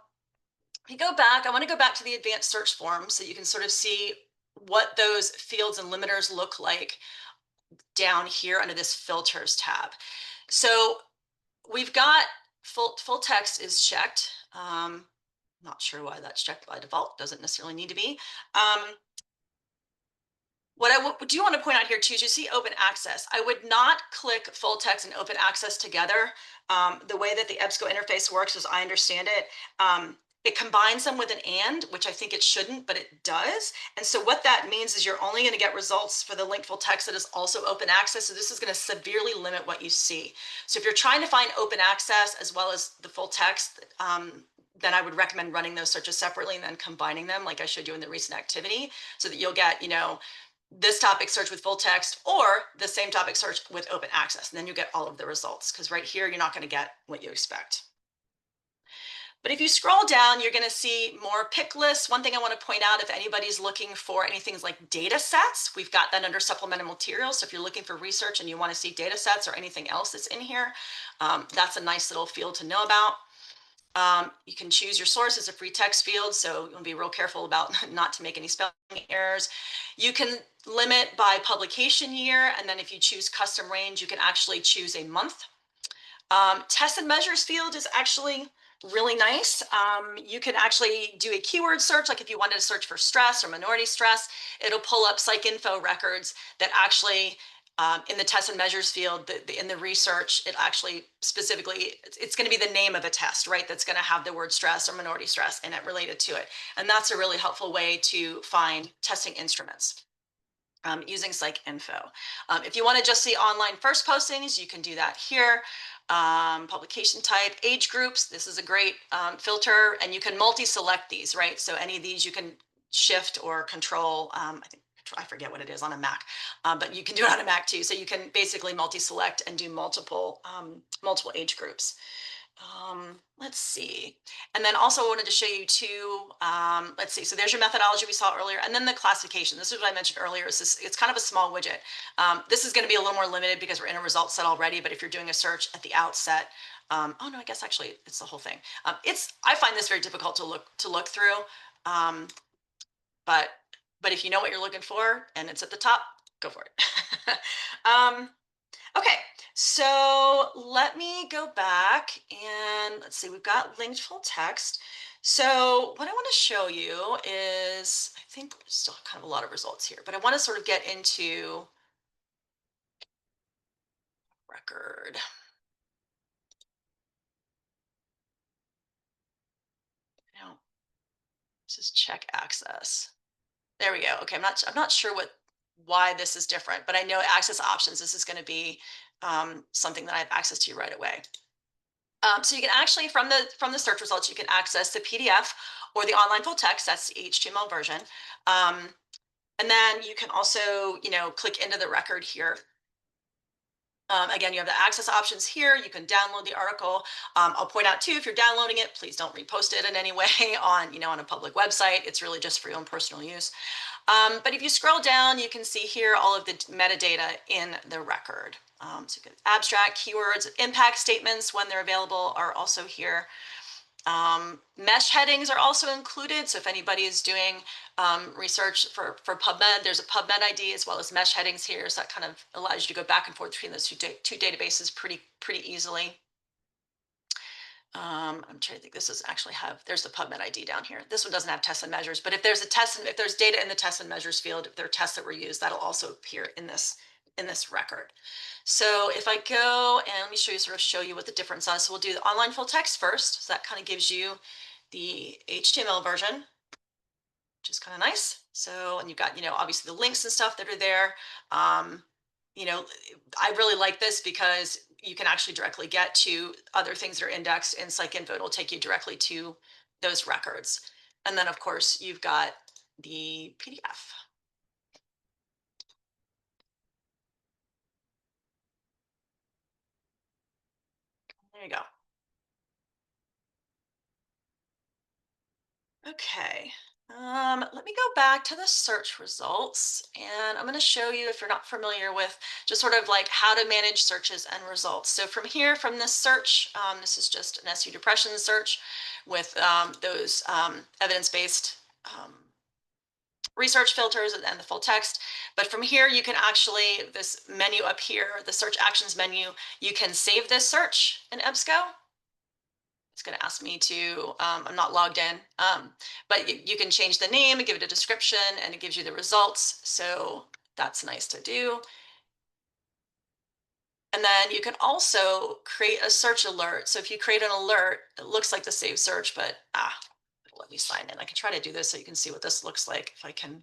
if you go back, I want to go back to the advanced search form so you can sort of see what those fields and limiters look like down here under this filters tab. So we've got full text is checked. Not sure why that's checked by default. Doesn't necessarily need to be. What I do want to point out here too is you see open access. I would not click full text and open access together. The way that the EBSCO interface works, as I understand it, it combines them with an and, which I think it shouldn't, but it does. And so what that means is you're only going to get results for the link full text that is also open access. So this is going to severely limit what you see. So if you're trying to find open access as well as the full text, then I would recommend running those searches separately and then combining them like I showed you in the recent activity so that you'll get, this topic search with full text or the same topic search with open access. And then you get all of the results because right here, you're not going to get what you expect. But if you scroll down, you're going to see more pick lists. One thing I want to point out, if anybody's looking for anything like data sets, we've got that under supplemental materials. So if you're looking for research and you want to see data sets or anything else that's in here, that's a nice little field to know about. You can choose your source as a free text field, so you'll be real careful about not to make any spelling errors. You can limit by publication year, and then if you choose custom range, you can actually choose a month. Test and measures field is actually really nice. You can actually do a keyword search, like if you wanted to search for stress or minority stress, it'll pull up psych info records that actually in the test and measures field, in the research, it actually specifically, it's going to be the name of a test, right? That's going to have the word stress or minority stress in it related to it. And that's a really helpful way to find testing instruments. Using Psych Info. If you want to just see online first postings, you can do that here. Publication type, age groups, this is a great filter, and you can multi-select these, right? So any of these you can shift or control. I forget what it is on a Mac, but you can do it on a Mac too. So you can basically multi-select and do multiple age groups. Let's see. And then also I wanted to show you too, let's see. So there's your methodology we saw earlier. And then the classification. This is what I mentioned earlier. It's kind of a small widget. This is going to be a little more limited because we're in a result set already. But if you're doing a search at the outset, oh no, I guess actually it's the whole thing. I find this very difficult to look through. But if you know what you're looking for and it's at the top, go for it. Okay, so let me go back and let's see, we've got linked full text. So what I want to show you is, I think there's still kind of a lot of results here, but I want to sort of get into record. Now, this is check access. There we go. Okay, I'm not sure why this is different, but I know access options, this is going to be something that I have access to right away. So you can actually, from the search results, you can access the PDF or the online full text. That's the HTML version. And then you can also, click into the record here. Again, you have the access options here. You can download the article. I'll point out too, if you're downloading it, please don't repost it in any way on a public website. It's really just for your own personal use. But if you scroll down, you can see here all of the metadata in the record. So you can abstract, keywords, impact statements when they're available are also here. Mesh headings are also included. So if anybody is doing research for PubMed, there's a PubMed ID as well as mesh headings here. So that kind of allows you to go back and forth between those two databases pretty easily. I'm trying to think, this does actually have, there's the PubMed ID down here. This one doesn't have tests and measures, but if there's data in the tests and measures field, if there are tests that were used, that'll also appear in this record. So if I go and let me show you what the difference is. So we'll do the online full text first. So that kind of gives you the HTML version, which is kind of nice. So, and you've got, obviously the links and stuff that are there. I really like this because you can actually directly get to other things that are indexed in PsycInfo. It'll take you directly to those records. And then of course you've got the PDF. There you go. Okay. Let me go back to the search results, and I'm going to show you, if you're not familiar with, just sort of like how to manage searches and results. So from here, from this search, this is just an SU depression search with those evidence-based research filters and the full text. But from here, you can actually, this menu up here, the search actions menu, you can save this search in EBSCO. It's going to ask me to, I'm not logged in, but you can change the name and give it a description, and it gives you the results. So that's nice to do. And then you can also create a search alert. So if you create an alert, it looks like the save search, but let me sign in. I can try to do this so you can see what this looks like if I can,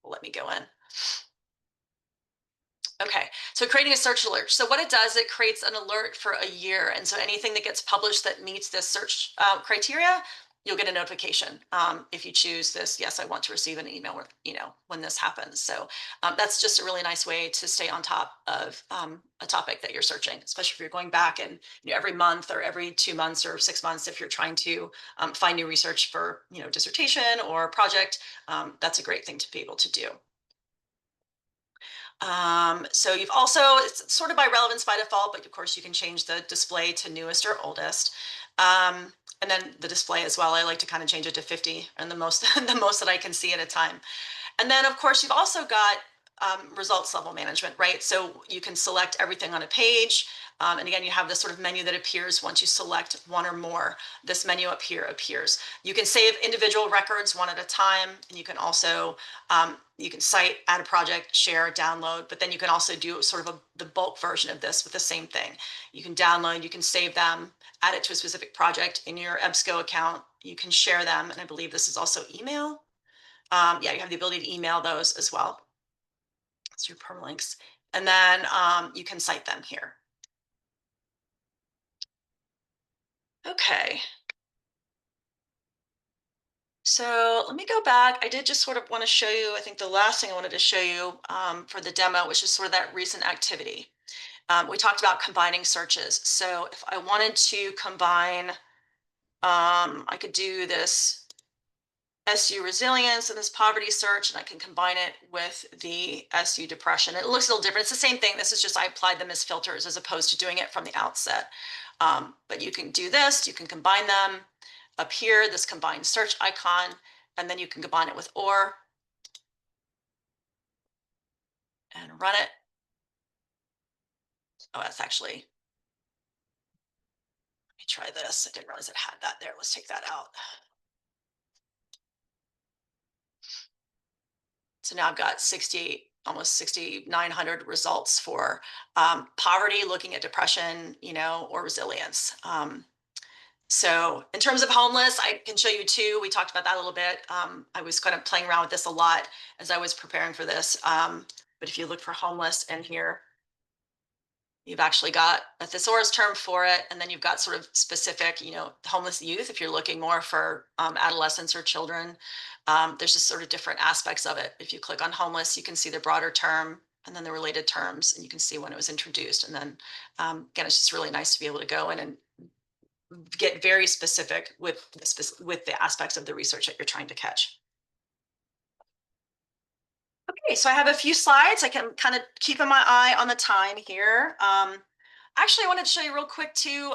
let me go in. Okay, so creating a search alert. So what it does, it creates an alert for a year. And so anything that gets published that meets this search criteria, you'll get a notification. If you choose this, yes, I want to receive an email, when this happens. So that's just a really nice way to stay on top of a topic that you're searching, especially if you're going back and every month or every 2 months or 6 months, if you're trying to find new research for, dissertation or project, that's a great thing to be able to do. So you've also, it's sort of by relevance by default, but of course you can change the display to newest or oldest. And then the display as well. I like to kind of change it to 50 and the most the most that I can see at a time. And then, of course, you've also got results level management, right? So you can select everything on a page. And again, you have this sort of menu that appears once you select one or more. This menu up here appears. You can save individual records one at a time, and you can also you can cite, add a project, share, download, but then you can also do sort of the bulk version of this with the same thing. You can download, you can save them, add it to a specific project in your EBSCO account. You can share them, and I believe this is also email. Yeah, you have the ability to email those as well through permalinks. And then you can cite them here. Okay. So let me go back. I did just sort of want to show you, I think the last thing I wanted to show you for the demo, which is sort of that recent activity. We talked about combining searches. So if I wanted to combine, I could do this SU resilience and this poverty search, and I can combine it with the SU depression. It looks a little different. It's the same thing. This is just I applied them as filters as opposed to doing it from the outset. But you can do this. You can combine them up here, this combined search icon, and then you can combine it with OR and run it. Oh, that's actually, let me try this. I didn't realize it had that there. Let's take that out. So now I've got 60, almost 6,900 results for poverty, looking at depression, or resilience. So in terms of homeless, I can show you too. We talked about that a little bit. I was kind of playing around with this a lot as I was preparing for this. But if you look for homeless in here, you've actually got a thesaurus term for it, and then you've got sort of specific, homeless youth, if you're looking more for adolescents or children. There's just sort of different aspects of it. If you click on homeless, you can see the broader term and then the related terms, and you can see when it was introduced. And then, again, it's just really nice to be able to go in and get very specific with the aspects of the research that you're trying to catch. Okay, so I have a few slides. I can kind of keeping my eye on the time here. Actually, I wanted to show you real quick too.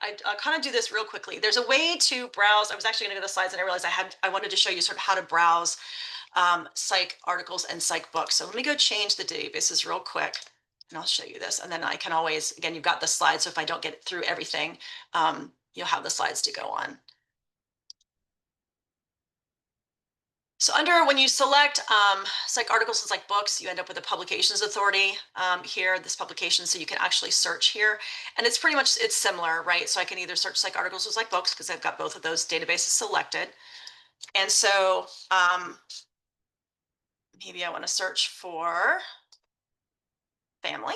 I'll kind of do this real quickly. There's a way to browse. I was actually going to go to the slides and I realized I wanted to show you sort of how to browse psych articles and psych books. So let me go change the databases real quick and I'll show you this. And then I can always, again, you've got the slides. So if I don't get through everything, you'll have the slides to go on. So when you select psych articles and psych books, you end up with a publications authority here, this publication, so you can actually search here. And it's pretty much, it's similar, right? So I can either search psych articles or psych books because I've got both of those databases selected. And so maybe I want to search for family.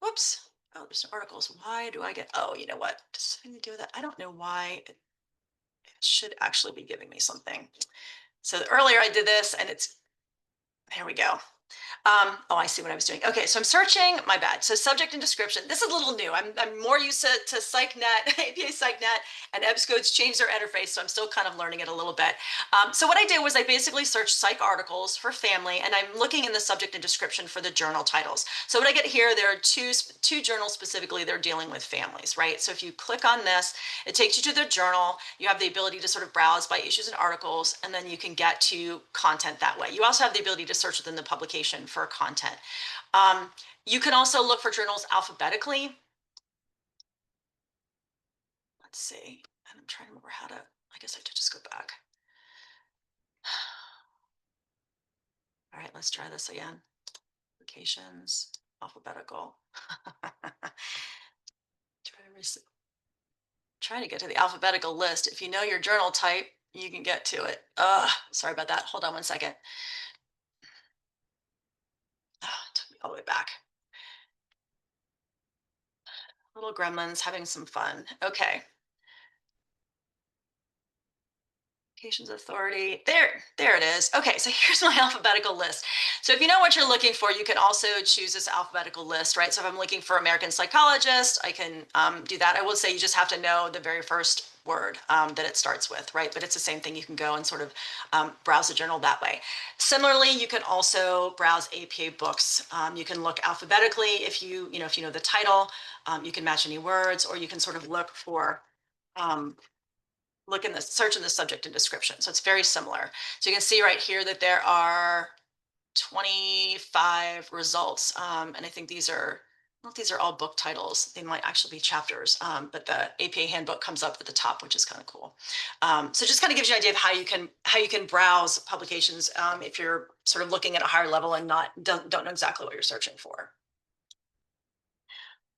Whoops. Oh, there's no articles. Why do I get, oh, you know what? Does something to do with that? I don't know why it should actually be giving me something. So earlier I did this and there we go. Oh, I see what I was doing. Okay, so I'm searching, my bad. So subject and description. This is a little new. I'm more used to PsycNet, APA PsycNet, and EBSCO's changed their interface, so I'm still kind of learning it a little bit. So what I did was I basically searched psych articles for family, and I'm looking in the subject and description for the journal titles. So what I get here, there are two journals specifically that are dealing with families, right? So if you click on this, it takes you to the journal. You have the ability to sort of browse by issues and articles, and then you can get to content that way. You also have the ability to search within the publication for content. You can also look for journals alphabetically. Let's see, and I'm trying to remember how to, I guess I have to just go back. All right, let's try this again. Publications, alphabetical. Try to get to the alphabetical list. If you know your journal type, you can get to it. Sorry about that. Hold on one second. It took me all the way back. Little gremlins having some fun. Okay. Publications authority. There it is. Okay, so here's my alphabetical list. So if you know what you're looking for, you can also choose this alphabetical list, right? So if I'm looking for American psychologist, I can do that. I will say you just have to know the very first word that it starts with, right? But it's the same thing. You can go and sort of browse the journal that way. Similarly, you can also browse APA books. You can look alphabetically if you know the title. You can match any words, or you can sort of um, look in the search in the subject and description. So it's very similar. So you can see right here that there are 25 results. And I think these are, I don't know if these are all book titles. They might actually be chapters, but the APA handbook comes up at the top, which is kind of cool. So just kind of gives you an idea of how you can browse publications if you're sort of looking at a higher level and don't know exactly what you're searching for.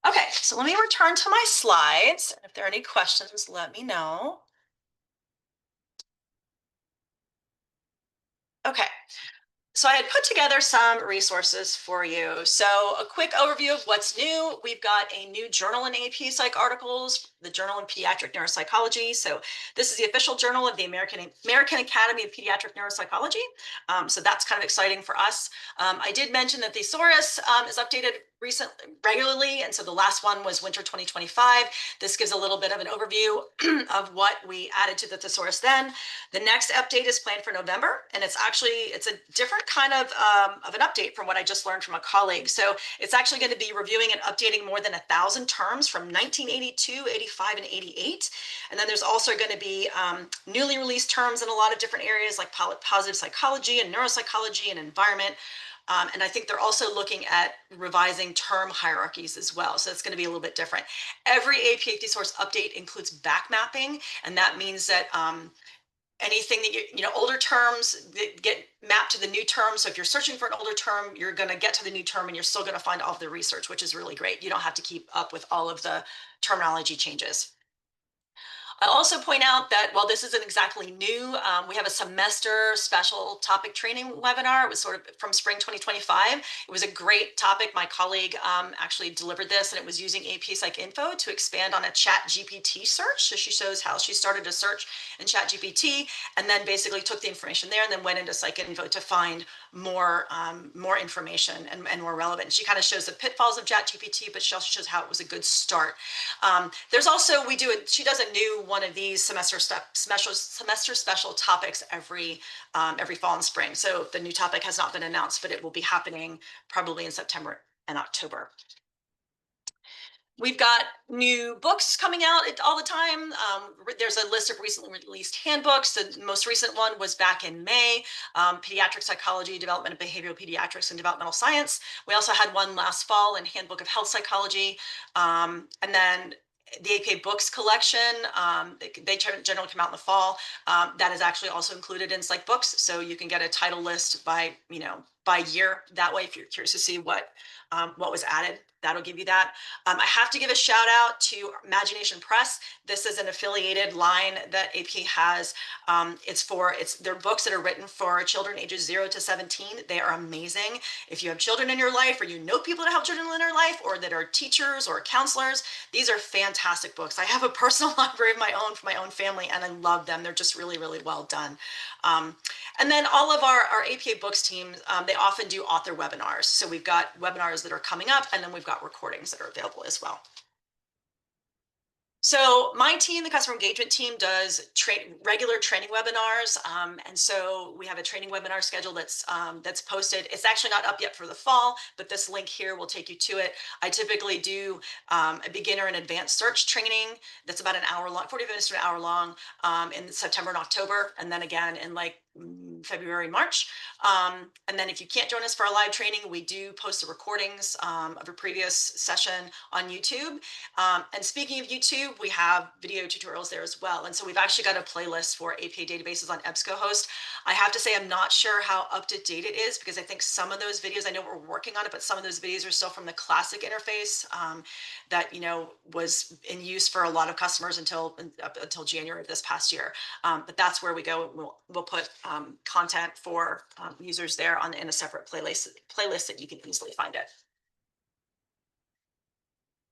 Okay, so let me return to my slides. If there are any questions, let me know. Okay, so I had put together some resources for you. So a quick overview of what's new. We've got a new journal in AP Psych articles, the Journal in Pediatric Neuropsychology. So this is the official journal of the American Academy of Pediatric Neuropsychology. So that's kind of exciting for us. I did mention that the thesaurus is updated regularly, and so the last one was winter 2025. This gives a little bit of an overview of what we added to the thesaurus then. The next update is planned for November, and it's a different kind of an update from what I just learned from a colleague. So it's actually going to be reviewing and updating more than 1,000 terms from 1982, 85, and 88. And then there's also going to be newly released terms in a lot of different areas like positive psychology and neuropsychology and environment. And I think they're also looking at revising term hierarchies as well. So it's going to be a little bit different. Every APA thesaurus update includes back mapping, and that means that anything that older terms that get mapped to the new term. So if you're searching for an older term, you're going to get to the new term and you're still going to find all of the research, which is really great. You don't have to keep up with all of the terminology changes. I'll also point out that while this isn't exactly new, we have a semester special topic training webinar. It was sort of from spring 2025. It was a great topic. My colleague actually delivered this, and it was using AP Psych Info to expand on a Chat GPT search. So she shows how she started to search in Chat GPT and then basically took the information there and then went into Psych Info to find more information and more relevant. She kind of shows the pitfalls of Chat GPT, but she also shows how it was a good start. There's also, she does a new one of these semester special topics every fall and spring. So the new topic has not been announced, but it will be happening probably in September and October. We've got new books coming out all the time. There's a list of recently released handbooks. The most recent one was back in May, Pediatric Psychology, Development of Behavioral Pediatrics and Developmental Science. We also had one last fall in Handbook of Health Psychology. And then the APA Books collection, they generally come out in the fall. That is actually also included in Psych Books. So you can get a title list by year. That way, if you're curious to see what was added, that'll give you that. I have to give a shout out to Imagination Press. This is an affiliated line that AP has. They're books that are written for children ages 0 to 17. They are amazing. If you have children in your life, or you know people that have children in their life, or that are teachers or counselors, these are fantastic books. I have a personal library of my own for my own family, and I love them. They're just really, really well done. And then all of our APA Books teams, they often do author webinars. So we've got webinars that are coming up, and then we've got recordings that are available as well. So my team, the customer engagement team, does regular training webinars. And so we have a training webinar schedule that's posted. It's actually not up yet for the fall, but this link here will take you to it. I typically do a beginner and advanced search training that's about an hour long, 40 minutes to an hour long, in September and October. And then again in like February, March. And then if you can't join us for our live training, we do post the recordings of a previous session on YouTube. And speaking of YouTube, we have video tutorials there as well. And so we've actually got a playlist for APA databases on EBSCOhost. I have to say, I'm not sure how up to date it is, because I think some of those videos, I know we're working on it, but some of those videos are still from the classic interface that was in use for a lot of customers until January of this past year. But that's where we go. We'll put content for users there in a separate playlist that you can easily find it.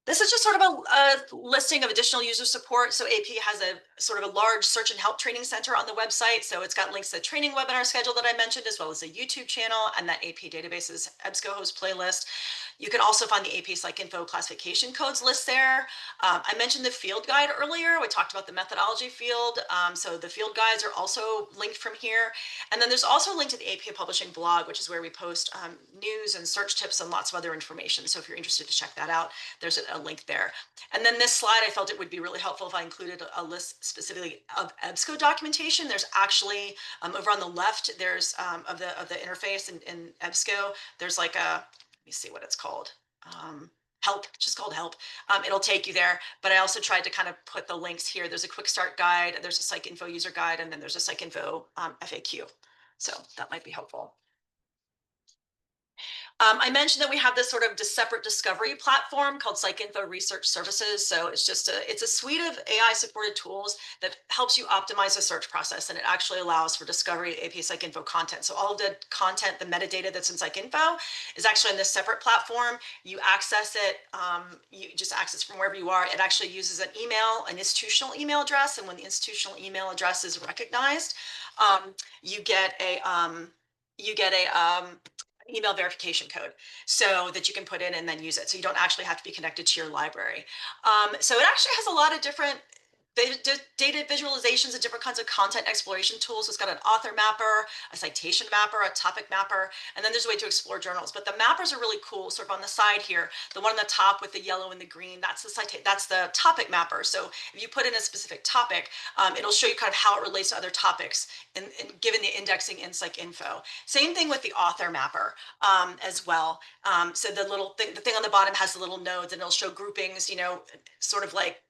This is just sort of a listing of additional user support. So AP has a sort of a large search and help training center on the website. So it's got links to the training webinar schedule that I mentioned, as well as a YouTube channel and that AP Databases EBSCO host playlist. You can also find the AP Psych Info classification codes list there. I mentioned the field guide earlier. We talked about the methodology field. So the field guides are also linked from here. And then there's also a link to the AP Publishing blog, which is where we post news and search tips and lots of other information. So if you're interested to check that out, there's a link there. And then this slide, I felt it would be really helpful if I included a list specifically of EBSCO documentation. There's actually over on the left, there's of the interface in EBSCO, there's like a, let me see what it's called. Help, just called help. It'll take you there, but I also tried to kind of put the links here. There's a quick start guide, there's a Psych Info user guide, and then there's a Psych Info FAQ. So that might be helpful. I mentioned that we have this sort of separate discovery platform called Psych Info Research Services. So it's just it's a suite of AI supported tools that helps you optimize the search process, and it actually allows for discovery of AP Psych Info content. So all of the content, the metadata that's in Psych Info is actually in this separate platform. You access it, you just access from wherever you are. It actually uses an email, an institutional email address, and when the institutional email address is recognized, you get a email verification code so that you can put in and then use it. So you don't actually have to be connected to your library. So it actually has a lot of different data visualizations and different kinds of content exploration tools. It's got an author mapper, a citation mapper, a topic mapper, and then there's a way to explore journals. But the mappers are really cool. Sort of on the side here, the one on the top with the yellow and the green, that's the topic mapper. So if you put in a specific topic, it'll show you kind of how it relates to other topics and given the indexing in Psych Info. Same thing with the author mapper as well. So the thing on the bottom has the little nodes, and it'll show groupings, you know, sort of like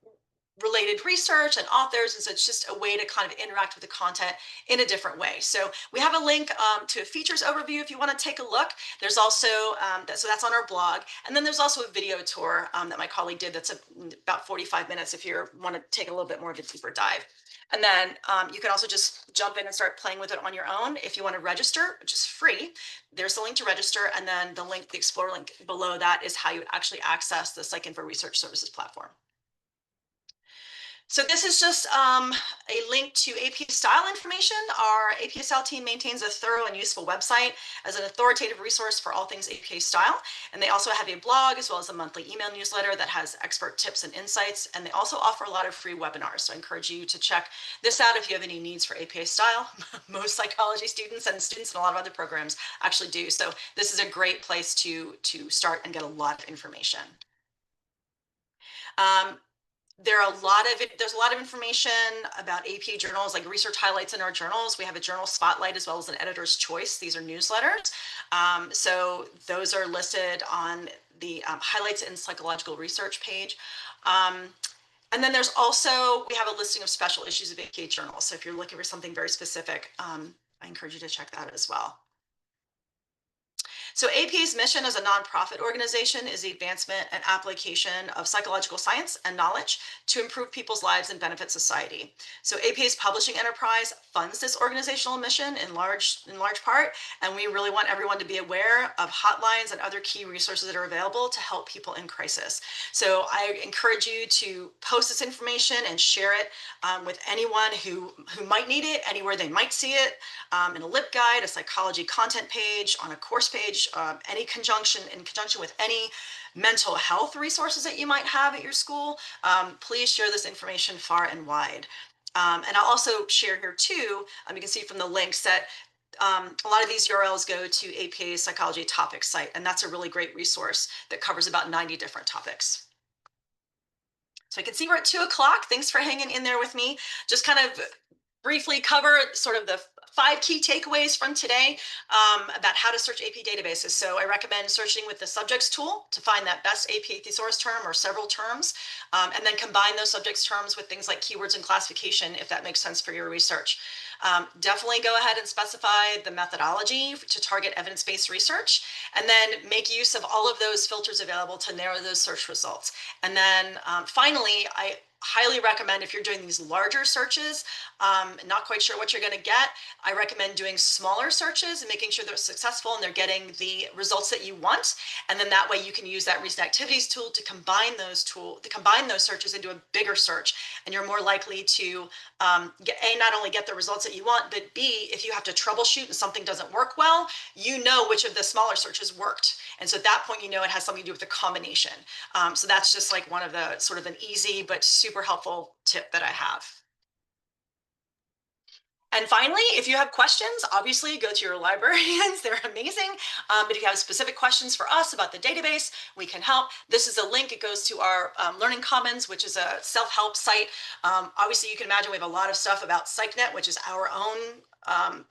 related research and authors. And so it's just a way to kind of interact with the content in a different way. So we have a link to a features overview if you want to take a look. There's also, so that's on our blog. And then there's also a video tour that my colleague did that's about 45 minutes if you want to take a little bit more of a deeper dive. And then you can also just jump in and start playing with it on your own. If you want to register, which is free, there's the link to register. And then the link, the Explore link below that is how you would actually access the Psych Info Research Services platform. So this is just a link to AP Style information. Our AP Style team maintains a thorough and useful website as an authoritative resource for all things APA Style. And they also have a blog as well as a monthly email newsletter that has expert tips and insights. And they also offer a lot of free webinars. So I encourage you to check this out if you have any needs for APA Style. Most psychology students and students in a lot of other programs actually do. So this is a great place to start and get a lot of information. There's a lot of information about APA journals, like research highlights in our journals. We have a journal spotlight as well as an editor's choice. These are newsletters. So those are listed on the highlights in psychological research page. And then there's also, we have a listing of special issues of APA journals. So if you're looking for something very specific, I encourage you to check that as well. So APA's mission as a nonprofit organization is the advancement and application of psychological science and knowledge to improve people's lives and benefit society. So APA's publishing enterprise funds this organizational mission in large part, and we really want everyone to be aware of hotlines and other key resources that are available to help people in crisis. So I encourage you to post this information and share it with anyone who might need it, anywhere they might see it, in a LIP guide, a psychology content page, on a course page, in conjunction with any mental health resources that you might have at your school. Please share this information far and wide. And I'll also share here too, you can see from the links that a lot of these URLs go to APA's psychology topics site, and that's a really great resource that covers about 90 different topics. So I can see we're at 2 o'clock. Thanks for hanging in there with me. Just kind of briefly cover sort of the 5 key takeaways from today about how to search AP databases. So I recommend searching with the subjects tool to find that best APA thesaurus term or several terms, and then combine those subjects terms with things like keywords and classification if that makes sense for your research. Definitely go ahead and specify the methodology to target evidence-based research, and then make use of all of those filters available to narrow those search results. And then finally, I highly recommend if you're doing these larger searches, not quite sure what you're going to get, I recommend doing smaller searches and making sure they're successful and they're getting the results that you want. And then that way you can use that recent activities tool to combine those searches into a bigger search. And you're more likely to not only get the results that you want, but B, if you have to troubleshoot and something doesn't work well, you know which of the smaller searches worked. And so at that point, you know it has something to do with the combination. So that's just like one of the sort of an easy but super helpful tip that I have. And finally, if you have questions, obviously go to your librarians. They're amazing. But if you have specific questions for us about the database, we can help. This is a link. It goes to our Learning Commons, which is a self-help site. Obviously, you can imagine we have a lot of stuff about PsycNet, which is our own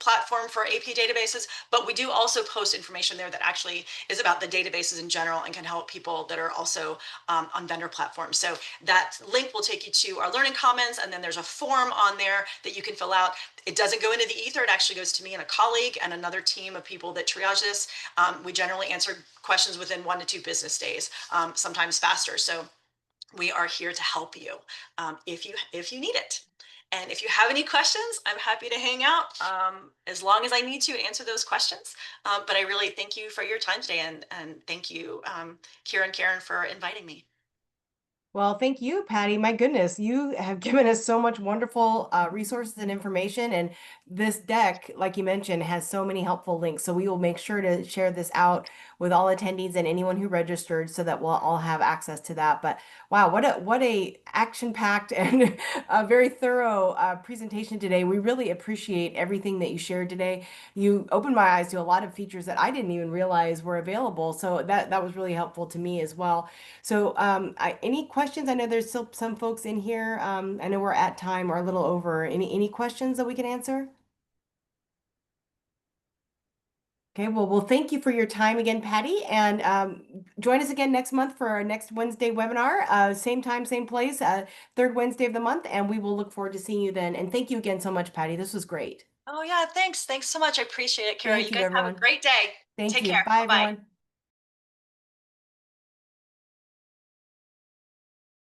platform for AP databases, but we do also post information there that actually is about the databases in general and can help people that are also on vendor platforms. So that link will take you to our Learning Commons, and then there's a form on there that you can fill out. It doesn't go into the ether. It actually goes to me and a colleague and another team of people that triage this. We generally answer questions within 1 to 2 business days, sometimes faster. So we are here to help you if you need it. And if you have any questions, I'm happy to hang out as long as I need to answer those questions. But I really thank you for your time today, and thank you, Kira and Karen, for inviting me. Well, thank you, Patty. My goodness, you have given us so much wonderful resources and information. And this deck, like you mentioned, has so many helpful links. So we will make sure to share this out with all attendees and anyone who registered so that we'll all have access to that. But wow, what a action-packed and a very thorough presentation today. We really appreciate everything that you shared today. You opened my eyes to a lot of features that I didn't even realize were available. So that was really helpful to me as well. So any questions? I know there's still some folks in here. I know we're at time or a little over. Any questions that we can answer? Okay, well, thank you for your time again, Patty, and join us again next month for our next Wednesday webinar. Same time, same place, third Wednesday of the month, and we will look forward to seeing you then. And thank you again so much, Patty. This was great. Oh yeah, thanks. Thanks so much. I appreciate it, Kira. Thank You you, guys have a everyone. great day. Thank Take you. care. Bye, Bye-bye. everyone.